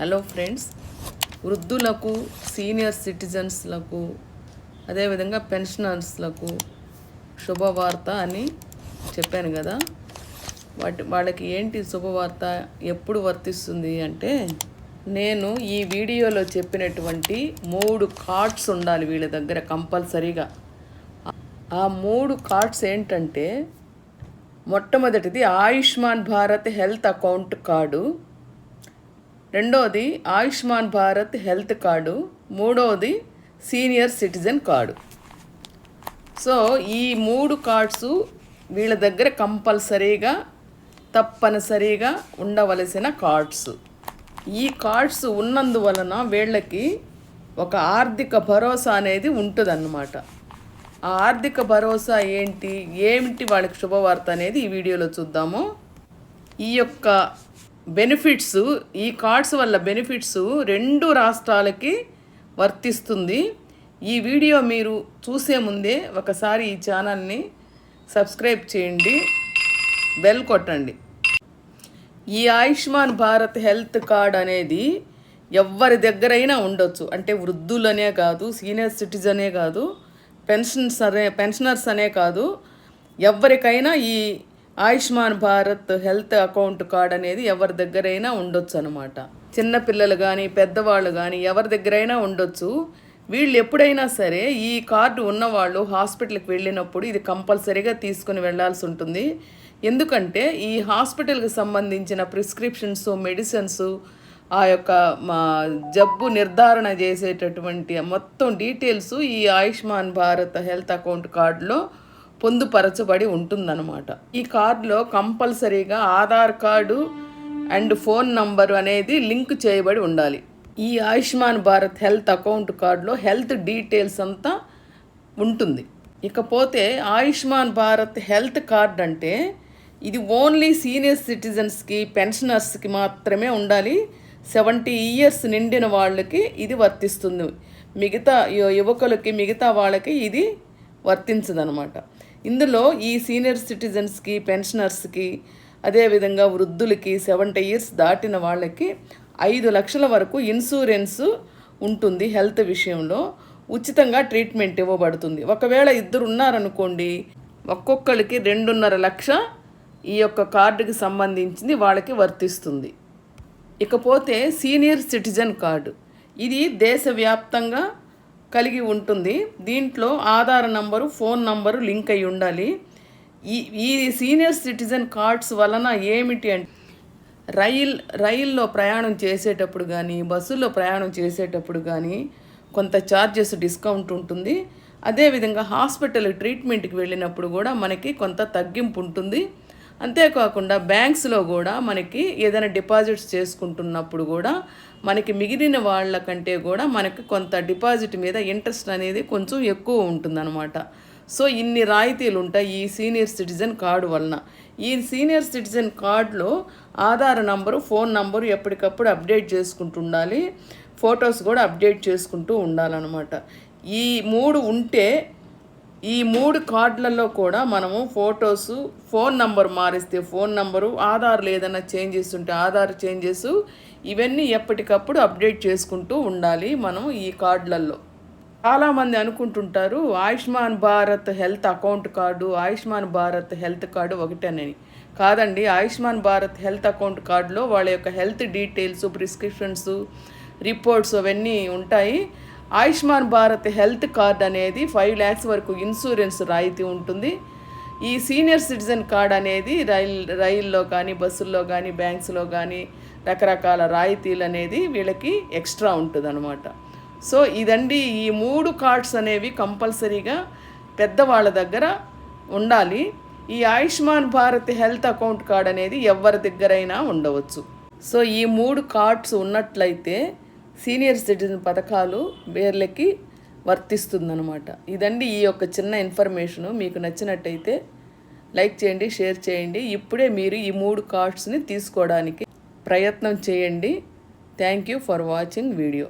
Hello friends, వృద్ధులకు, senior సిటిజన్స్లకు, అదేవిధంగా పెన్షనర్స్లకు శుభవార్త అని చెప్పాను కదా. వాళ్ళకి ఏంటి శుభవార్త, ఎప్పుడు వర్తిస్తుంది అంటే, నేను ఈ వీడియోలో చెప్పినటువంటి 3 కార్డ్స్ ఉండాలి వీళ్ళ దగ్గర కంపల్సరీగా. ఆ 3 కార్డ్స్ ఏంటంటే, మొట్టమొదటిది Ayushman Bharat health account card, రెండోది ఆయుష్మాన్ భారత్ హెల్త్ కార్డు, మూడోది సీనియర్ సిటిజన్ కార్డు. సో ఈ 3 కార్డ్స్ వీళ్ళ దగ్గర కంపల్సరీగా తప్పనిసరిగా ఉండవలసిన కార్డ్స్. ఈ కార్డ్స్ ఉన్నందువలన వీళ్ళకి ఒక ఆర్థిక భరోసా అనేది ఉంటుందన్నమాట. ఆ ఆర్థిక భరోసా ఏమిటి వాళ్ళకి శుభవార్త అనేది ఈ వీడియోలో చూద్దాము. ఈ యొక్క బెనిఫిట్స్, ఈ కార్డ్స్ వల్ల బెనిఫిట్స్ 2 రాష్ట్రాలకి వర్తిస్తుంది. ఈ వీడియో మీరు చూసే ముందే ఒకసారి ఈ ఛానల్ని సబ్స్క్రైబ్ చేయండి, బెల్ కొట్టండి. ఈ ఆయుష్మాన్ భారత్ హెల్త్ కార్డ్ అనేది ఎవరి దగ్గరైనా ఉండొచ్చు. అంటే వృద్ధులనే కాదు, సీనియర్ సిటిజనే కాదు, పెన్షనర్స్ అనే కాదు, ఎవరికైనా ఈ Ayushman Bharat health account card అనేది ఎవరి దగ్గరైనా ఉండొచ్చు అనమాట. చిన్నపిల్లలు కానీ పెద్దవాళ్ళు కానీ ఎవరి దగ్గరైనా ఉండొచ్చు. వీళ్ళు ఎప్పుడైనా సరే ఈ కార్డు ఉన్నవాళ్ళు హాస్పిటల్కి వెళ్ళినప్పుడు ఇది కంపల్సరీగా తీసుకుని వెళ్ళాల్సి ఉంటుంది. ఎందుకంటే ఈ హాస్పిటల్కి సంబంధించిన ప్రిస్క్రిప్షన్స్, మెడిసిన్స్, ఆ యొక్క జబ్బు నిర్ధారణ చేసేటటువంటి మొత్తం డీటెయిల్స్ ఈ ఆయుష్మాన్ భారత్ హెల్త్ అకౌంట్ కార్డులో పొందుపరచబడి ఉంటుందన్నమాట. ఈ కార్డులో కంపల్సరీగా Aadhaar card and phone number అనేది లింక్ చేయబడి ఉండాలి. ఈ ఆయుష్మాన్ భారత్ హెల్త్ అకౌంట్ కార్డులో హెల్త్ డీటెయిల్స్ అంతా ఉంటుంది. ఇకపోతే ఆయుష్మాన్ భారత్ హెల్త్ కార్డ్ అంటే ఇది ఓన్లీ సీనియర్ సిటిజన్స్కి, పెన్షనర్స్కి మాత్రమే ఉండాలి. 70 years నిండిన వాళ్ళకి ఇది వర్తిస్తుంది. మిగతా యువకులకి, మిగతా వాళ్ళకి ఇది వర్తించదనమాట. ఇందులో ఈ సీనియర్ సిటిజన్స్కి, పెన్షనర్స్కి, అదేవిధంగా వృద్ధులకి, 70 years దాటిన వాళ్ళకి 5 లక్షల వరకు ఇన్సూరెన్స్ ఉంటుంది. హెల్త్ విషయంలో ఉచితంగా ట్రీట్మెంట్ ఇవ్వబడుతుంది. ఒకవేళ 2 ఉన్నారనుకోండి, ఒక్కొక్కరికి 2.5 లక్ష ఈ యొక్క కార్డుకి సంబంధించింది వాళ్ళకి వర్తిస్తుంది. ఇకపోతే సీనియర్ సిటిజన్ కార్డు, ఇది దేశవ్యాప్తంగా కలిగి ఉంటుంది. దీంట్లో Aadhaar number, phone number link అయి ఉండాలి. ఈ సీనియర్ సిటిజన్ కార్డ్స్ వలన ఏమిటి అంటే, రైల్లో ప్రయాణం చేసేటప్పుడు కానీ, బస్సుల్లో ప్రయాణం చేసేటప్పుడు కానీ కొంత ఛార్జెస్ డిస్కౌంట్ ఉంటుంది. అదేవిధంగా హాస్పిటల్ ట్రీట్మెంట్కి వెళ్ళినప్పుడు కూడా మనకి కొంత తగ్గింపు ఉంటుంది. అంతేకాకుండా బ్యాంక్స్లో కూడా మనకి ఏదైనా డిపాజిట్స్ చేసుకుంటున్నప్పుడు కూడా మనకి మిగిలిన వాళ్ళకంటే కూడా మనకి కొంత డిపాజిట్ మీద ఇంట్రెస్ట్ అనేది కొంచెం ఎక్కువ ఉంటుందన్నమాట. సో ఇన్ని రాయితీలు ఉంటాయి ఈ సీనియర్ సిటిజన్ కార్డు వలన. ఈ సీనియర్ సిటిజన్ కార్డులో ఆధార్ నంబరు, ఫోన్ నంబరు ఎప్పటికప్పుడు అప్డేట్ చేసుకుంటూ ఉండాలి. ఫొటోస్ కూడా అప్డేట్ చేసుకుంటూ ఉండాలన్నమాట. ఈ 3 ఉంటే ఈ 3 కార్డులలో కూడా మనము ఫొటోసు, ఫోన్ నంబర్ మారిస్తే ఫోన్ నంబరు, ఆధార్లో ఏదైనా చేంజెస్ ఉంటే ఆధార్ చేంజెస్, ఇవన్నీ ఎప్పటికప్పుడు అప్డేట్ చేసుకుంటూ ఉండాలి మనం ఈ కార్డులలో. చాలామంది అనుకుంటుంటారు Ayushman Bharat health account card, Ayushman Bharat health card ఒకటేనని. కాదండి, ఆయుష్మాన్ భారత్ హెల్త్ అకౌంట్ కార్డులో వాళ్ళ యొక్క హెల్త్ డీటెయిల్స్, ప్రిస్క్రిప్షన్స్, రిపోర్ట్స్ అవన్నీ ఉంటాయి. ఆయుష్మాన్ భారత్ హెల్త్ కార్డ్ అనేది 5 lakhs వరకు ఇన్సూరెన్స్ రాయితీ ఉంటుంది. ఈ సీనియర్ సిటిజన్ కార్డ్ అనేది రైల్లో కానీ, బస్సుల్లో కానీ, బ్యాంక్స్లో కానీ రకరకాల రాయితీలు అనేది వీళ్ళకి ఎక్స్ట్రా ఉంటుంది అనమాట. సో ఇదండి, ఈ 3 కార్డ్స్ అనేవి కంపల్సరీగా పెద్దవాళ్ళ దగ్గర ఉండాలి. ఈ Ayushman Bharat health account card అనేది ఎవరి దగ్గరైనా ఉండవచ్చు. సో ఈ 3 కార్డ్స్ ఉన్నట్లయితే సీనియర్ సిటిజన్ పథకాలు వీళ్ళకి వర్తిస్తుందన్నమాట. ఇదండి ఈ యొక్క చిన్న ఇన్ఫర్మేషను. మీకు నచ్చినట్టయితే లైక్ చేయండి, షేర్ చేయండి. ఇప్పుడే మీరు ఈ 3 కార్డ్స్ని తీసుకోవడానికి ప్రయత్నం చేయండి. Thank you for watching video.